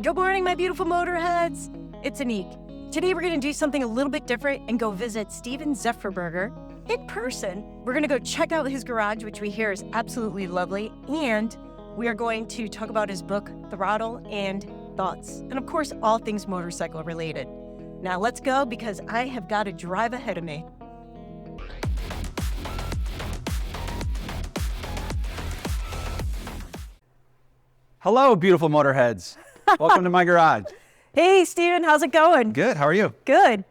Good morning, my beautiful motorheads. It's Annick. Today we're going to do something a little bit different and go visit Steven Seifridsberger in person. We're going to go check out his garage, which we hear is absolutely lovely, and we are going to talk about his book, Throttle and Thoughts, and of course, all things motorcycle related. Now let's go because I have got a drive ahead of me. Hello, beautiful motorheads. Welcome to my garage. Hey, Steven, how's it going? Good, how are you? Good.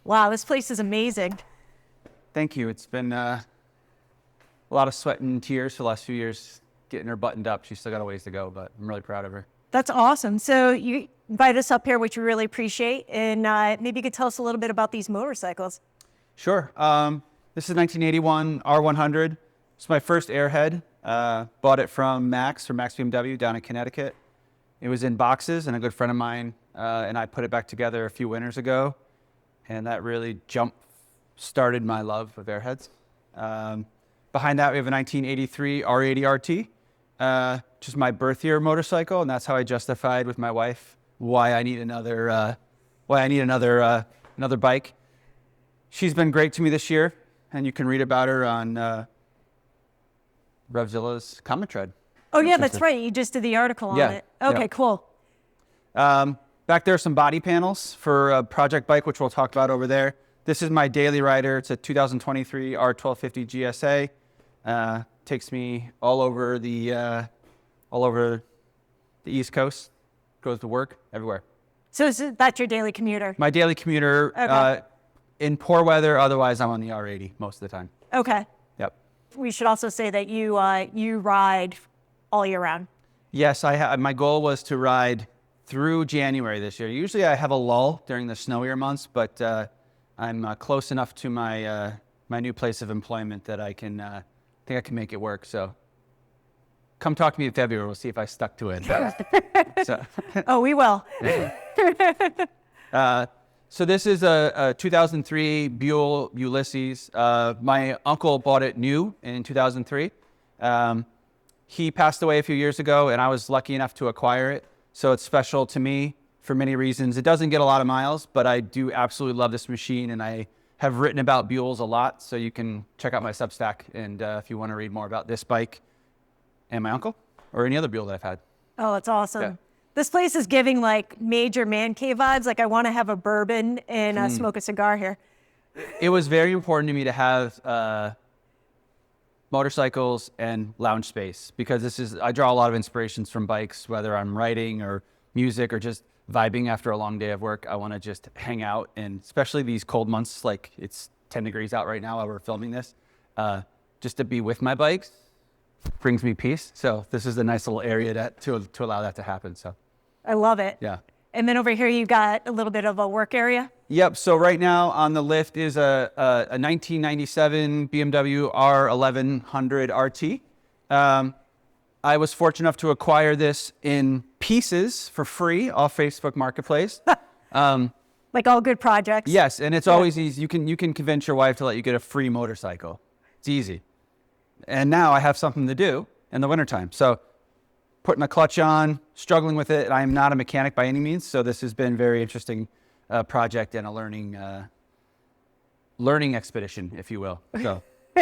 Wow, this place is amazing. Thank you. It's been a lot of sweat and tears for the last few years getting her buttoned up. She's still got a ways to go, but I'm really proud of her. That's awesome. So you invited us up here, which we really appreciate, and maybe you could tell us a little bit about these motorcycles. Sure. This is 1981 R100. It's my first Airhead. Bought it from Max BMW down in Connecticut. It was in boxes, and a good friend of mine and I put it back together a few winters ago, and that really started my love of Airheads. Behind that, we have a 1983 R80 RT, which is my birth year motorcycle, and that's how I justified with my wife why I need another bike. She's been great to me this year, and you can read about her on Reveler's Common Tread. Oh yeah, that's right. You just did the article on it. Okay, yeah. Cool. Back there are some body panels for a project bike, which we'll talk about over there. This is my daily rider. It's a 2023 R1250 GSA. Takes me all over the East Coast. Goes to work everywhere. So that's your daily commuter? My daily commuter. Okay. In poor weather, otherwise I'm on the R80 most of the time. Okay. Yep. We should also say that you ride all year round. Yes, my goal was to ride through January this year. Usually I have a lull during the snowier months, but I'm close enough to my my new place of employment that I think I can make it work. So come talk to me in February. We'll see if I stuck to it. Oh, we will. So this is a 2003 Buell Ulysses. My uncle bought it new in 2003. He passed away a few years ago, and I was lucky enough to acquire it. So it's special to me for many reasons. It doesn't get a lot of miles, but I do absolutely love this machine, and I have written about Buells a lot. So you can check out my Substack, and if you want to read more about this bike and my uncle, or any other Buell that I've had. Oh, that's awesome. Yeah. This place is giving like major man cave vibes. Like I want to have a bourbon and smoke a cigar here. It was very important to me to have motorcycles and lounge space, because I draw a lot of inspirations from bikes, whether I'm writing or music or just vibing after a long day of work. I want to just hang out, and especially these cold months, like it's 10 degrees out right now while we're filming this, just to be with my bikes brings me peace. So this is a nice little area to allow that to happen. So I love it. Yeah. And then over here you got a little bit of a work area. Yep. So right now on the lift is a 1997 BMW R1100 RT. I was fortunate enough to acquire this in pieces for free off Facebook Marketplace. Like all good projects. Yes, and it's always easy. You can convince your wife to let you get a free motorcycle. It's easy. And now I have something to do in the wintertime. So putting a clutch on, struggling with it. I'm not a mechanic by any means, so this has been a very interesting project and a learning expedition, if you will. So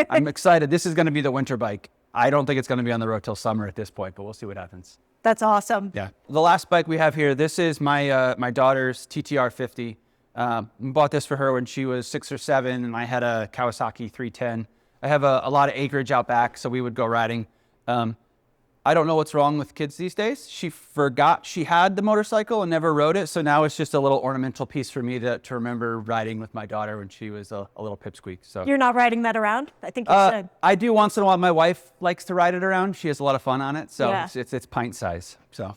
I'm excited. This is going to be the winter bike. I don't think it's going to be on the road till summer at this point, but we'll see what happens. That's awesome. Yeah. The last bike we have here, this is my my daughter's TTR 50. Bought this for her when she was 6 or 7, and I had a Kawasaki 310. I have a lot of acreage out back, so we would go riding. I don't know what's wrong with kids these days. She forgot she had the motorcycle and never rode it, so now it's just a little ornamental piece for me to remember riding with my daughter when she was a little pipsqueak. So you're not riding that around? I think you should. I do once in a while. My wife likes to ride it around. She has a lot of fun on it, so yeah. It's pint size. So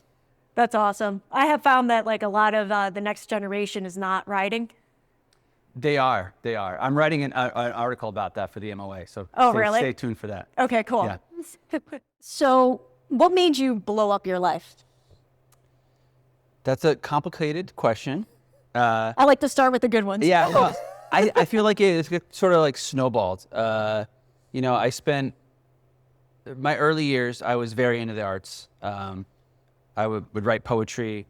that's awesome. I have found that like a lot of the next generation is not riding. They are. I'm writing an article about that for the MOA, so really? Stay tuned for that. Okay, cool. Yeah. So what made you blow up your life? That's a complicated question. I like to start with the good ones. Yeah, well, I feel like it's sort of like snowballed. I spent my early years, I was very into the arts. I would write poetry.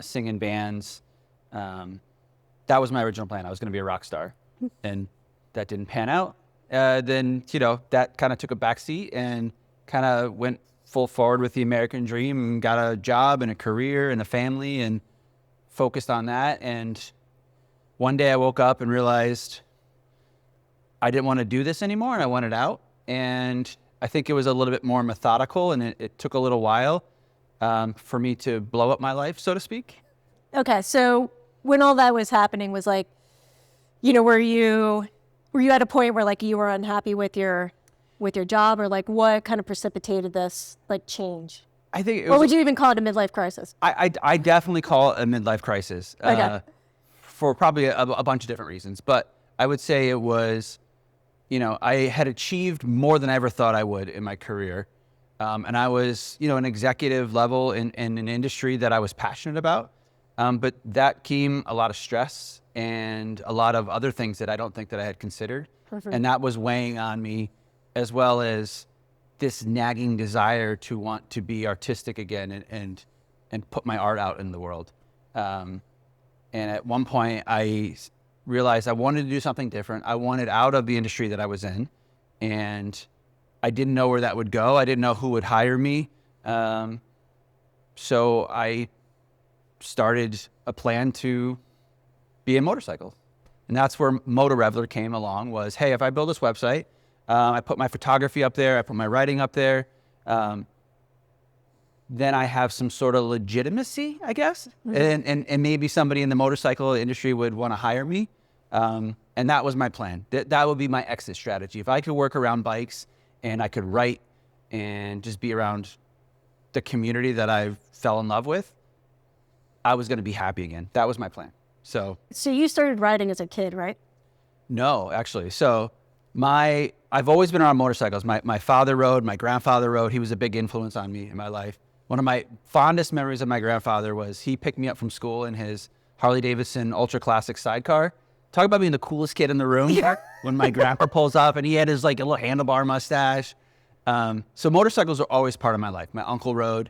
sing in bands. That was my original plan. I was going to be a rock star, and that didn't pan out. Then, that kind of took a backseat and kind of went full forward with the American dream and got a job and a career and a family and focused on that. And one day I woke up and realized I didn't want to do this anymore and I wanted out. And I think it was a little bit more methodical, and it took a little while for me to blow up my life, so to speak. Okay, so when all that was happening, was like, were you at a point where like you were unhappy with your job, or like what kind of precipitated this like change? I think or would you even call it a midlife crisis? I definitely call it a midlife crisis. Okay. For probably a bunch of different reasons, but I would say it was, I had achieved more than I ever thought I would in my career. And I was, an executive level in an industry that I was passionate about. But that came a lot of stress and a lot of other things that I don't think that I had considered. Perfect. And that was weighing on me, as well as this nagging desire to want to be artistic again and put my art out in the world. And at one point I realized I wanted to do something different. I wanted out of the industry that I was in, and I didn't know where that would go. I didn't know who would hire me. So I started a plan to be in motorcycles. And that's where Moto Reveler came along, was, hey, if I build this website, I put my photography up there, I put my writing up there, then I have some sort of legitimacy, I guess. Mm-hmm. And maybe somebody in the motorcycle industry would want to hire me. And that was my plan. That would be my exit strategy. If I could work around bikes and I could write and just be around the community that I fell in love with, I was going to be happy again. That was my plan. So you started riding as a kid, right? No, actually. So I've always been around motorcycles. My father rode, my grandfather rode. He was a big influence on me in my life. One of my fondest memories of my grandfather was he picked me up from school in his Harley Davidson Ultra Classic sidecar. Talk about being the coolest kid in the room. Yeah. When my grandpa pulls up, and he had his like a little handlebar mustache. So motorcycles are always part of my life. My uncle rode.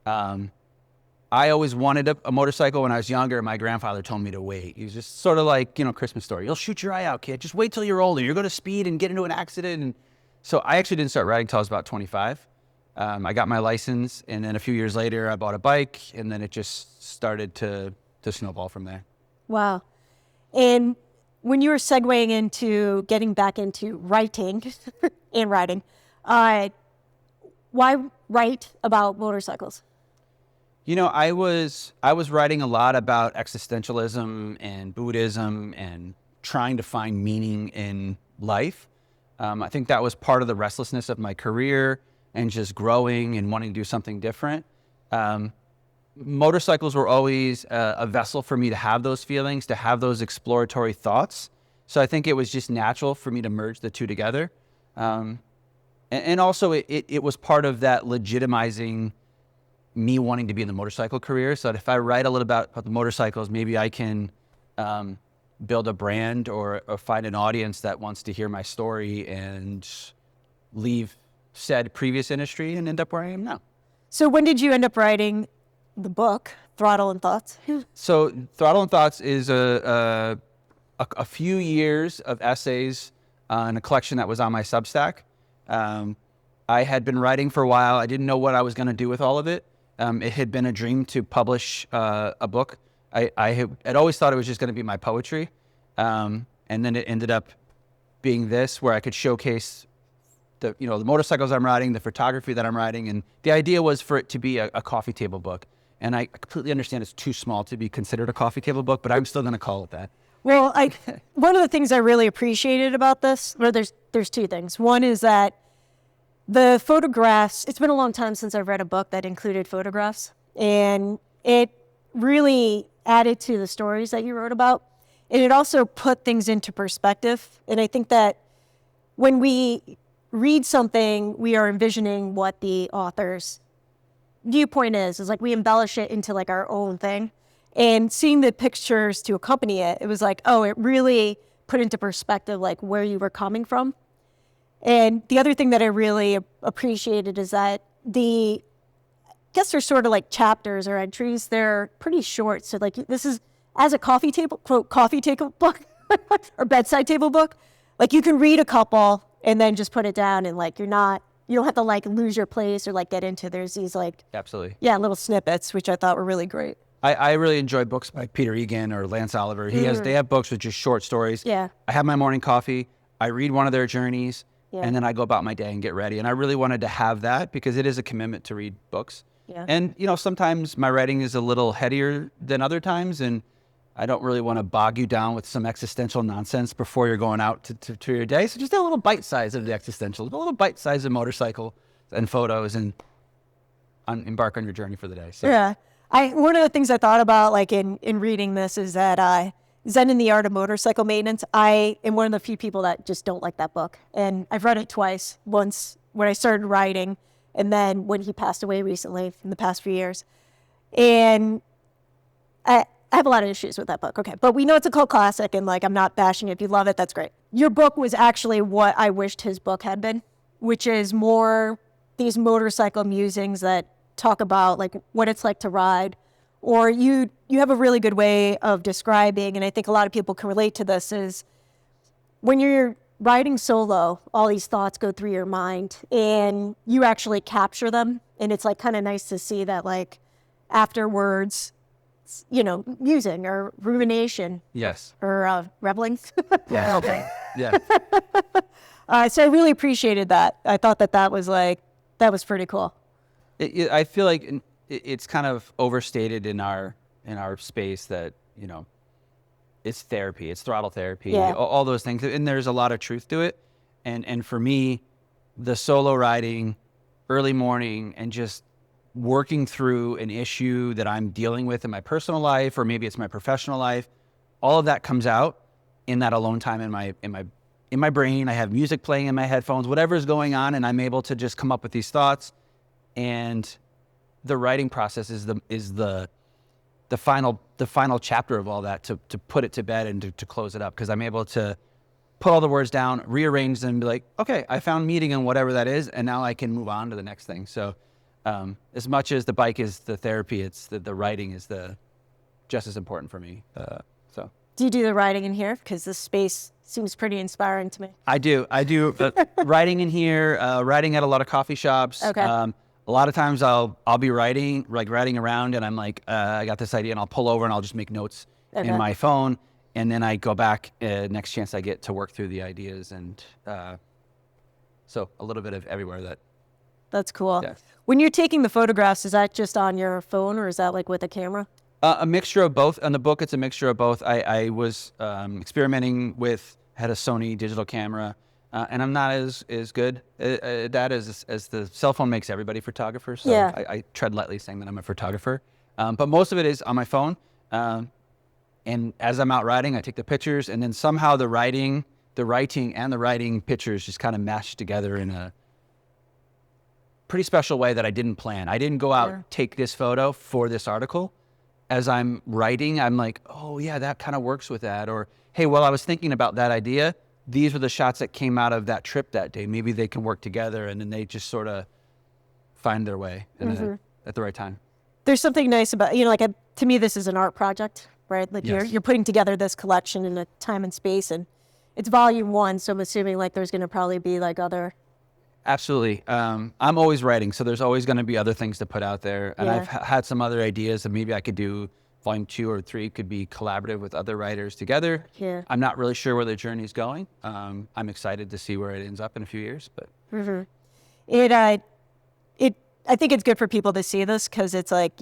I always wanted a motorcycle when I was younger. My grandfather told me to wait. He was just sort of like, Christmas story. You'll shoot your eye out, kid. Just wait till you're older. You're going to speed and get into an accident. And so I actually didn't start riding until I was about 25. I got my license, and then a few years later, I bought a bike, and then it just started to snowball from there. Wow. And when you were segueing into getting back into writing and riding, why write about motorcycles? I was writing a lot about existentialism and Buddhism and trying to find meaning in life. I think that was part of the restlessness of my career and just growing and wanting to do something different. Motorcycles were always a vessel for me to have those feelings, to have those exploratory thoughts. So I think it was just natural for me to merge the two together. And also it was part of that legitimizing me wanting to be in the motorcycle career. So that if I write a little about the motorcycles, maybe I can build a brand or find an audience that wants to hear my story and leave said previous industry and end up where I am now. So when did you end up writing the book, Throttle and Thoughts? So Throttle and Thoughts is a few years of essays in a collection that was on my Substack. I had been writing for a while. I didn't know what I was going to do with all of it. It had been a dream to publish a book. I had always thought it was just going to be my poetry. And then it ended up being this, where I could showcase the motorcycles I'm riding, the photography that I'm writing. And the idea was for it to be a coffee table book. And I completely understand it's too small to be considered a coffee table book, but I'm still going to call it that. Well, one of the things I really appreciated about this, well, there's two things. One is that the photographs, it's been a long time since I've read a book that included photographs, and it really added to the stories that you wrote about. And it also put things into perspective. And I think that when we read something, we are envisioning what the author's viewpoint is like we embellish it into like our own thing. And seeing the pictures to accompany it, it was like, oh, it really put into perspective like where you were coming from. And the other thing that I really appreciated is that guess they're sort of like chapters or entries. They're pretty short. So like this is as a coffee table, quote, coffee table book or bedside table book. Like you can read a couple and then just put it down and like you don't have to like lose your place or like get into, there's these like, Absolutely. yeah, little snippets, which I thought were really great. I really enjoy books by Peter Egan or Lance Oliver. They have books with just short stories. Yeah. I have my morning coffee. I read one of their journeys, Yeah. and then I go about my day and get ready. And I really wanted to have that because it is a commitment to read books. Yeah. And, you know, sometimes my writing is a little headier than other times, and I don't really want to bog you down with some existential nonsense before you're going out to your day. So just a little bite size of the existential, a little bite size of motorcycle and photos, and embark on your journey for the day. So. Yeah. One of the things I thought about like in reading this is that Zen in the Art of Motorcycle Maintenance, I am one of the few people that just don't like that book. And I've read it twice, once when I started writing and then when he passed away recently in the past few years. And I have a lot of issues with that book. Okay. But we know it's a cult classic and like I'm not bashing it. If you love it, that's great. Your book was actually what I wished his book had been, which is more these motorcycle musings that talk about like what it's like to ride, or you have a really good way of describing, and I think a lot of people can relate to this, is when you're riding solo, all these thoughts go through your mind and you actually capture them, and it's like kind of nice to see that like afterwards, you know, musing or rumination. Yes. Or reveling. Yeah. Okay. Yeah. So I really appreciated that. I thought that was pretty cool. I feel like it's kind of overstated in our space that, you know, it's therapy, it's throttle therapy, all those things, and there's a lot of truth to it. And for me, the solo riding, early morning, and just working through an issue that I'm dealing with in my personal life, or maybe it's my professional life, all of that comes out in that alone time in my brain. I have music playing in my headphones, whatever's going on, and I'm able to just come up with these thoughts. And the writing process is the final chapter of all that, to put it to bed and to close it up, because I'm able to put all the words down, rearrange them, and be like, okay, I found meaning in whatever that is, and now I can move on to the next thing. So as much as the bike is the therapy, it's the writing is just as important for me. So. Do you do the writing in here? Because this space seems pretty inspiring to me. I do. Writing in here, writing at a lot of coffee shops. Okay. A lot of times I'll be riding around, and I'm like, I got this idea, and I'll pull over and I'll just make notes in my phone, and then I go back next chance I get to work through the ideas, and so a little bit of everywhere. That's cool. Yeah. When you're taking the photographs, is that just on your phone, or is that like with a camera? A mixture of both. On the book, it's a mixture of both. I was experimenting had a Sony digital camera. And I'm not as good at that as the cell phone makes everybody photographers. So yeah. I tread lightly saying that I'm a photographer. But most of it is on my phone. And as I'm out riding, I take the pictures, and then somehow the writing and the writing pictures just kind of mash together in a pretty special way that I didn't plan. I didn't go out, take this photo for this article. As I'm writing, I'm like, oh yeah, that kind of works with that. Or, hey, well, I was thinking about that idea. These were the shots that came out of that trip that day. Maybe they can work together, and then they just sort of find their way at the right time. There's something nice about, you know, like to me, this is an art project, right? Like you're putting together this collection in a time and space, and it's volume 1. So I'm assuming like there's going to probably be like other. Absolutely. I'm always writing, so there's always going to be other things to put out there. And I've had some other ideas that maybe I could do. Volume 2 or 3 could be collaborative with other writers together. Yeah. I'm not really sure where the journey's going. I'm excited to see where it ends up in a few years. But I think it's good for people to see this, because it's like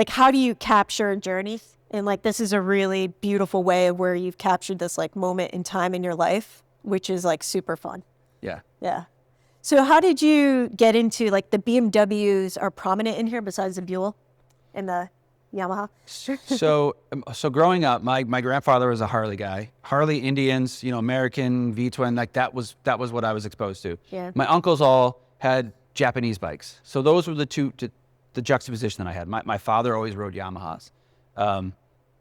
how do you capture a journey? And like this is a really beautiful way of where you've captured this like moment in time in your life, which is like super fun. Yeah. Yeah. So how did you get into like the BMWs are prominent in here besides the Buell and the Yamaha? So growing up, my grandfather was a Harley guy. Harley, Indians, you know, American, V-twin, like that was what I was exposed to. Yeah. My uncles all had Japanese bikes. So those were the juxtaposition that I had. My father always rode Yamahas.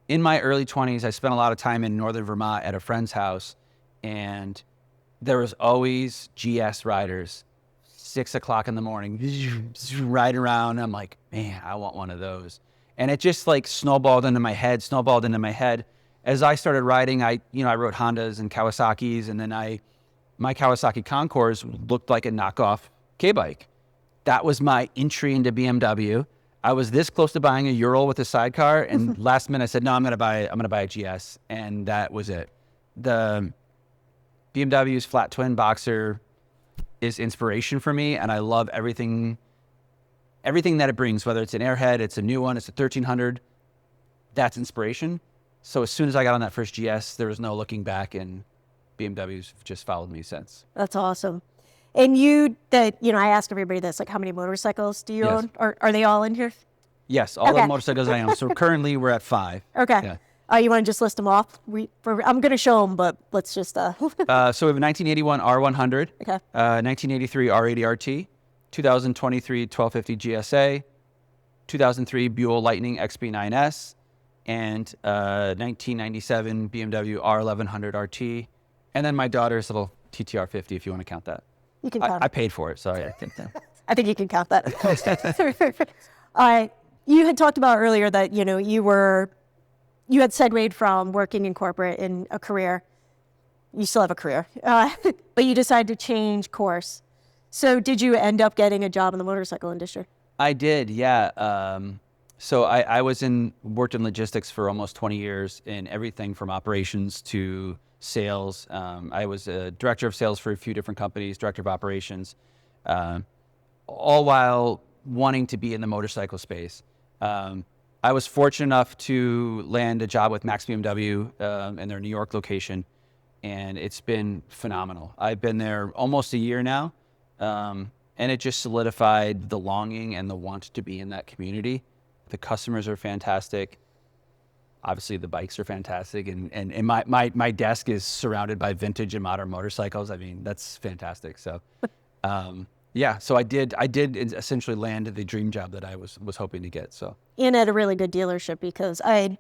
In my early 20s, I spent a lot of time in northern Vermont at a friend's house, and there was always GS riders 6 o'clock in the morning, riding around. I'm like, man, I want one of those. And it just like snowballed into my head. As I started riding, I rode Hondas and Kawasaki's, and then my Kawasaki Concours looked like a knockoff K-bike. That was my entry into BMW. I was this close to buying a Ural with a sidecar, and last minute I said, no, I'm gonna buy a GS, and that was it. The BMW's flat twin boxer is inspiration for me, and I love everything that it brings, whether it's an Airhead, it's a new one, it's a 1300, that's inspiration. So as soon as I got on that first GS, there was no looking back, and BMW's just followed me since. That's awesome. And I ask everybody this, like, how many motorcycles do you own? Or are they all in here? Yes, all the motorcycles I own. So currently we're at 5. Okay. Yeah. You want to just list them off? I'm going to show them, but let's just... So we have a 1981 R100, okay. 1983 R80 RT, 2023 1250 GSA, 2003 Buell Lightning XB9S, and 1997 BMW R1100 RT, and then my daughter's little TTR 50, if you want to count that. You can count. I paid for it, so I think that. I think you can count that. You had talked about earlier that you had segued from working in corporate in a career. You still have a career, but you decided to change course. So did you end up getting a job in the motorcycle industry? I did, yeah. So I worked in logistics for almost 20 years in everything from operations to sales. I was a director of sales for a few different companies, director of operations, all while wanting to be in the motorcycle space. I was fortunate enough to land a job with Max BMW in their New York location, and it's been phenomenal. I've been there almost a year now, and it just solidified the longing and the want to be in that community. The customers are fantastic. Obviously, the bikes are fantastic, and my desk is surrounded by vintage and modern motorcycles. I mean, that's fantastic. So, so I did essentially land the dream job that I was hoping to get. So, and at a really good dealership, because I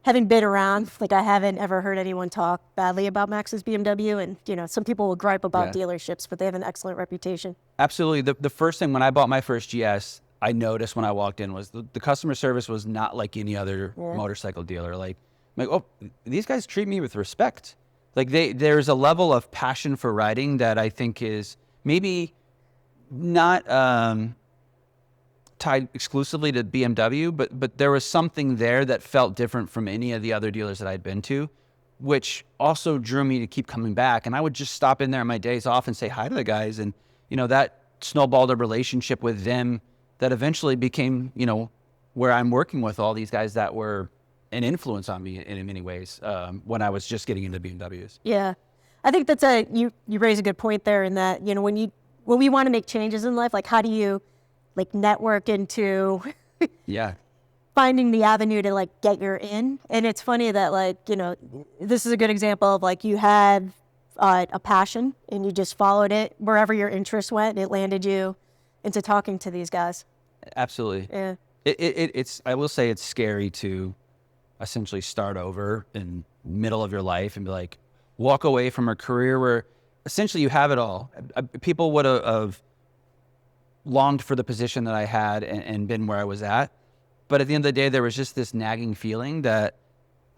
haven't been around, like I haven't ever heard anyone talk badly about Max's BMW, and some people will gripe about dealerships, but they have an excellent reputation. Absolutely. The first thing when I bought my first GS, I noticed when I walked in was the customer service was not like any other motorcycle dealer. Like, oh, these guys treat me with respect. Like there's a level of passion for riding that I think is maybe not tied exclusively to BMW, but there was something there that felt different from any of the other dealers that I'd been to, which also drew me to keep coming back. And I would just stop in there on my days off and say hi to the guys, and that snowballed a relationship with them that eventually became, where I'm working with all these guys that were an influence on me in many ways when I was just getting into BMWs. Yeah. I think that's you raise a good point there in that, when we want to make changes in life, like how do you network into finding the avenue to get your in? And it's funny that this is a good example of you had a passion and you just followed it wherever your interest went, and it landed you into talking to these guys. Absolutely. Yeah. It's I will say it's scary to essentially start over in middle of your life and be like, walk away from a career where essentially you have it all. People would have longed for the position that I had and been where I was at. But at the end of the day, there was just this nagging feeling that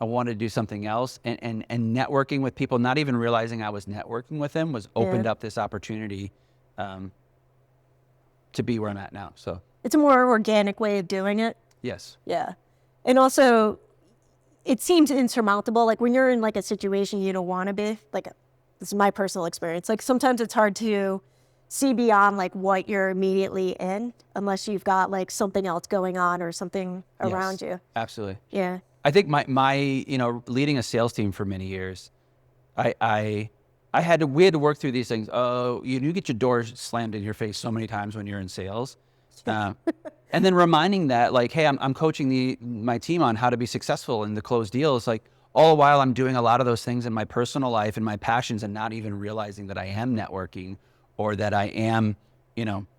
I wanted to do something else, and networking with people, not even realizing I was networking with them, was opened up this opportunity to be where I'm at now. So it's a more organic way of doing it. Yes. Yeah. And also it seems insurmountable. Like when you're in a situation you don't want to be, this is my personal experience. Sometimes it's hard to see beyond what you're immediately in unless you've got something else going on or something around you. Absolutely. Yeah. I think my leading a sales team for many years, we had to work through these things. Oh, you get your doors slammed in your face so many times when you're in sales. And then reminding that, hey, I'm coaching my team on how to be successful in the closed deals. All the while I'm doing a lot of those things in my personal life and my passions, and not even realizing that I am networking or that I am,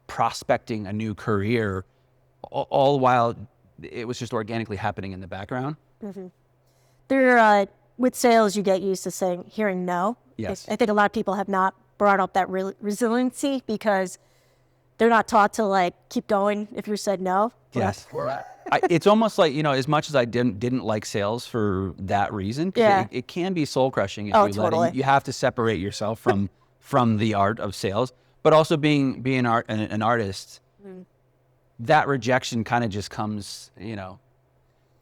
prospecting a new career, all while it was just organically happening in the background. Mm-hmm. With sales, you get used to hearing no. Yes. I think a lot of people have not brought up that resiliency, because they're not taught to like keep going if you said no. Yes. It's almost like, as much as I didn't like sales for that reason, 'cause it can be soul crushing if you let it. You have to separate yourself from the art of sales, but also being an artist, that rejection kind of just comes,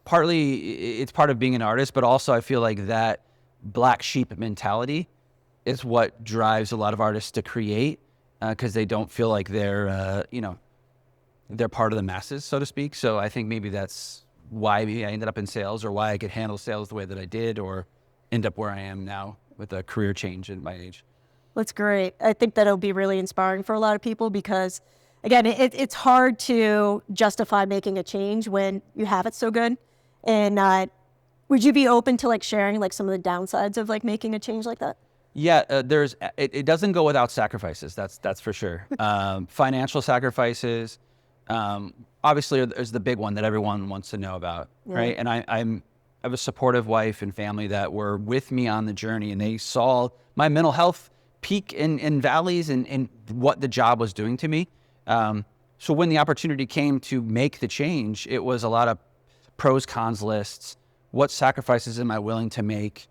partly it's part of being an artist, but also I feel like that black sheep mentality is what drives a lot of artists to create, because they don't feel like they're part of the masses, so to speak. So I think maybe that's why I ended up in sales, or why I could handle sales the way that I did, or end up where I am now with a career change at my age. That's great. I think that'll be really inspiring for a lot of people because, again, it's hard to justify making a change when you have it so good. And would you be open to like sharing like some of the downsides of like making a change like that? Yeah, it doesn't go without sacrifices. That's for sure. Financial sacrifices. Obviously, there's the big one that everyone wants to know about, right? And I have a supportive wife and family that were with me on the journey, and they saw my mental health peak in valleys and what the job was doing to me. So when the opportunity came to make the change, it was a lot of pros, cons lists. What sacrifices am I willing to make?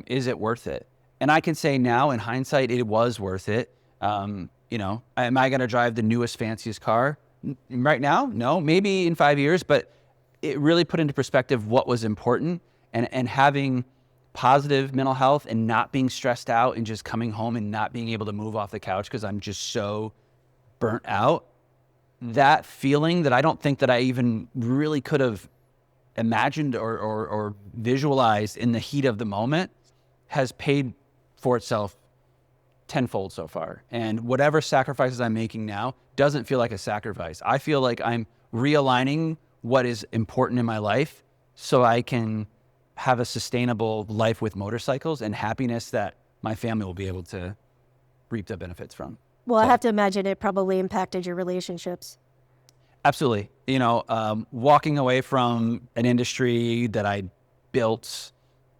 Is it worth it? And I can say now, in hindsight, it was worth it. Am I going to drive the newest, fanciest car? Right now, no. Maybe in 5 years, but it really put into perspective what was important, and having positive mental health and not being stressed out and just coming home and not being able to move off the couch because I'm just so burnt out. That feeling that I don't think that I even really could have imagined or visualized in the heat of the moment has paid for itself tenfold so far. And whatever sacrifices I'm making now doesn't feel like a sacrifice. I feel like I'm realigning what is important in my life so I can have a sustainable life with motorcycles and happiness that my family will be able to reap the benefits from. Well, I have to imagine it probably impacted your relationships. Absolutely. Walking away from an industry that I built,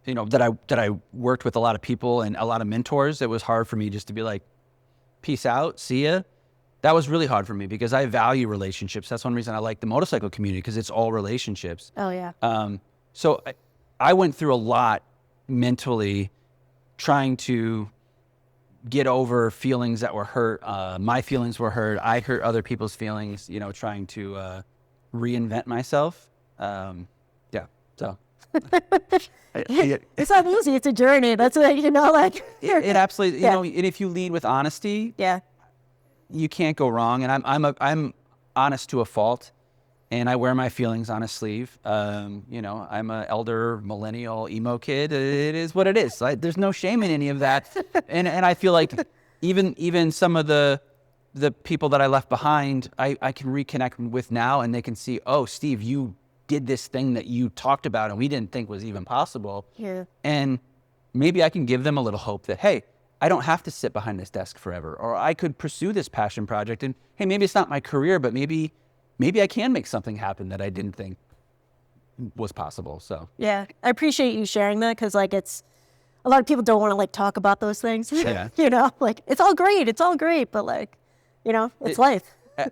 that I worked with a lot of people and a lot of mentors, it was hard for me just to be like, peace out, see ya. That was really hard for me because I value relationships. That's one reason I like the motorcycle community, because it's all relationships. Oh, yeah. So I went through a lot mentally trying to get over feelings that were hurt. My feelings were hurt. I hurt other people's feelings, trying to reinvent myself. So. It's not easy. It's a journey. That's what, It absolutely, and if you lead with honesty, you can't go wrong. And I'm honest to a fault, and I wear my feelings on a sleeve. I'm an elder millennial emo kid. It is what it is. There's no shame in any of that. And I feel like even some of the people that I left behind, I can reconnect with now, and they can see, oh, Steve, you did this thing that you talked about and we didn't think was even possible. Yeah. And maybe I can give them a little hope that, hey, I don't have to sit behind this desk forever, or I could pursue this passion project, and hey, maybe it's not my career, but maybe I can make something happen that I didn't think was possible. So yeah, I appreciate you sharing that, because it's a lot of people don't want to talk about those things. Yeah. It's all great, but it's life.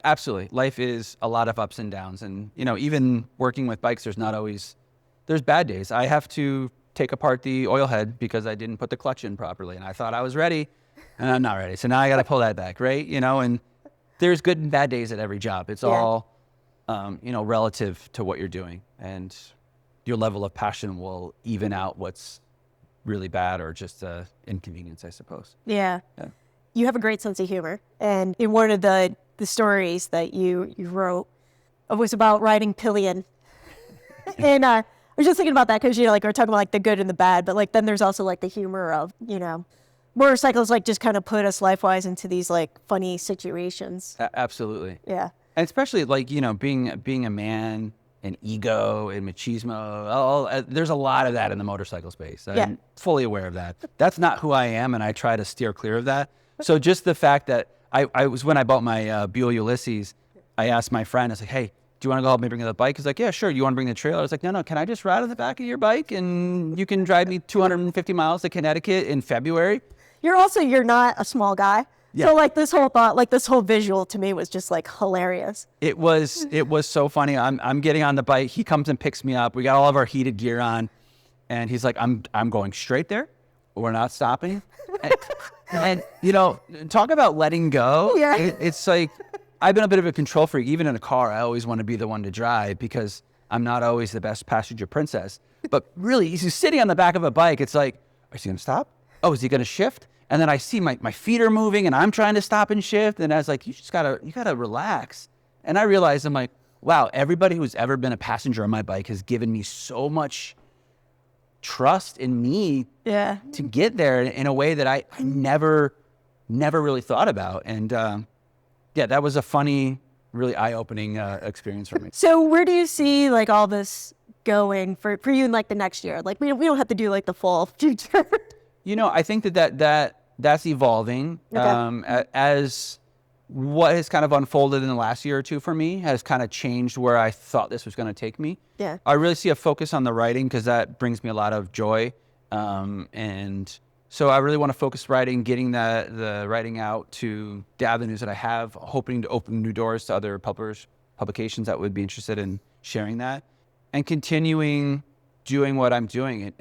Absolutely. Life is a lot of ups and downs. And, even working with bikes, there's bad days. I have to take apart the oil head because I didn't put the clutch in properly. And I thought I was ready, and I'm not ready. So now I got to pull that back, right? And there's good and bad days at every job. It's all, relative to what you're doing. And your level of passion will even out what's really bad or just inconvenience, I suppose. Yeah. You have a great sense of humor. And in one of the stories that you wrote, it was about riding pillion. And I was just thinking about that because, we're talking about the good and the bad, but then there's also the humor of, motorcycles just kind of put us life-wise into these funny situations. Absolutely. Yeah. And especially being a man and ego and machismo, there's a lot of that in the motorcycle space. I'm fully aware of that. That's not who I am, and I try to steer clear of that. So just the fact that I was, when I bought my Buell Ulysses, I asked my friend, I was like, hey, do you want to go help me bring the bike? He's like, yeah, sure. You want to bring the trailer? I was like, no, can I just ride on the back of your bike and you can drive me 250 miles to Connecticut in February? You're not a small guy. So like this whole thought, like this whole visual to me was just like hilarious. It was so funny. I'm getting on the bike. He comes and picks me up. We got all of our heated gear on, and he's like, I'm going straight there. We're not stopping. And you know, talk about letting go. Yeah. It's like, I've been a bit of a control freak. Even in a car, I always want to be the one to drive because I'm not always the best passenger princess. But really, he's sitting on the back of a bike. It's like, is he going to stop? Oh, is he going to shift? And then I see my feet are moving and I'm trying to stop and shift. And I was like, you gotta relax. And I realized, I'm like, wow, everybody who's ever been a passenger on my bike has given me so much trust in me to get there in a way that I never really thought about. And that was a funny, really eye-opening experience for me. So where do you see like all this going for you in like the next year? Like we don't have to do like the full future. You know, I think that's evolving. Okay. As what has kind of unfolded in the last year or two for me has kind of changed where I thought this was going to take me. Yeah. I really see a focus on the writing because that brings me a lot of joy. And so I really want to focus writing, getting the writing out to the avenues that I have, hoping to open new doors to other publications that would be interested in sharing that, and continuing doing what I'm doing.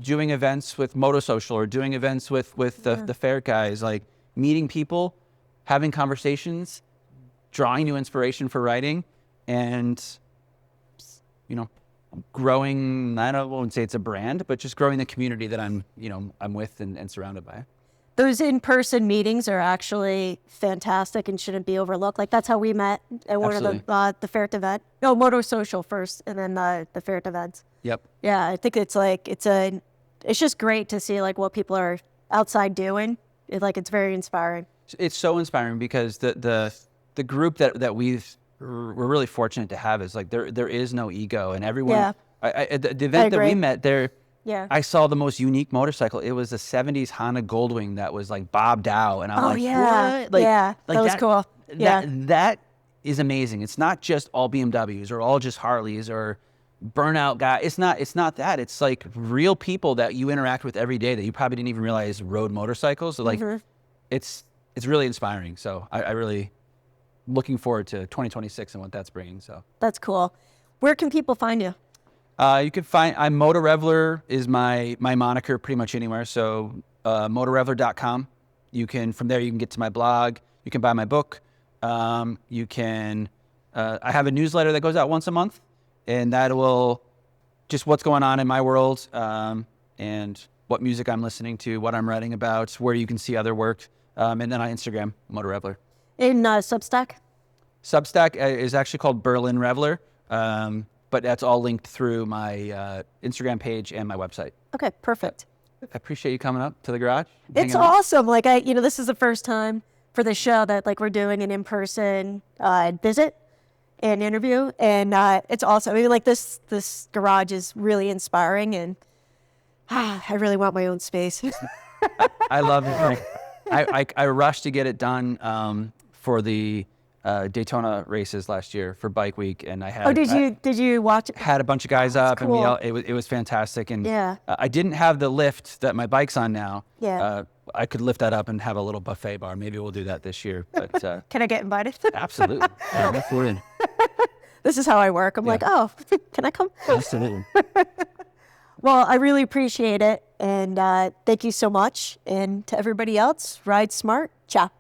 Doing events with Moto Social or doing events with the fair guys, like meeting people, having conversations, drawing new inspiration for writing, and, you know, growing, I won't say it's a brand, but just growing the community that I'm with and surrounded by. Those in-person meetings are actually fantastic and shouldn't be overlooked. Like that's how we met at one Absolutely. of the Fair event. No, Moto Social first, and then the Fair events. Yep. Yeah, I think it's like it's just great to see like what people are outside doing. It's very inspiring. It's so inspiring because the group that we're really fortunate to have is like there is no ego, and everyone. Yeah. The event that we met there. Yeah. I saw the most unique motorcycle. It was a 70s Honda Goldwing that was like bobbed out, and I'm like, yeah. what? Like, yeah, that was cool. Yeah. That is amazing. It's not just all BMWs or all just Harleys or burnout guy. It's not that. It's like real people that you interact with every day that you probably didn't even realize rode motorcycles. So like, it's really inspiring. So I really looking forward to 2026 and what that's bringing. So That's cool. Where can people find you? You can find, Moto Reveler is my moniker pretty much anywhere. So motoreveler.com. From there you can get to my blog. You can buy my book. I have a newsletter that goes out once a month, and that will just what's going on in my world, and what music I'm listening to, what I'm writing about, where you can see other work. And then on Instagram, Moto Reveler. In Substack? Substack is actually called Berlin Reveler. But that's all linked through my Instagram page and my website. Okay, perfect. I appreciate you coming up to the garage. It's awesome. Like this is the first time for the show that like we're doing an in-person visit and interview, and it's awesome. I mean, like this garage is really inspiring, and I really want my own space. I love it. I rushed to get it done for the Daytona races last year for Bike Week, and I had. Oh, did you watch it? Had a bunch of guys up, cool. and it was fantastic. And Yeah. I didn't have the lift that my bike's on now. Yeah. I could lift that up and have a little buffet bar. Maybe we'll do that this year. But Can I get invited? absolutely, we're in. This is how I work. I'm like, oh, can I come? Absolutely. Well, I really appreciate it, and thank you so much. And to everybody else, ride smart. Ciao.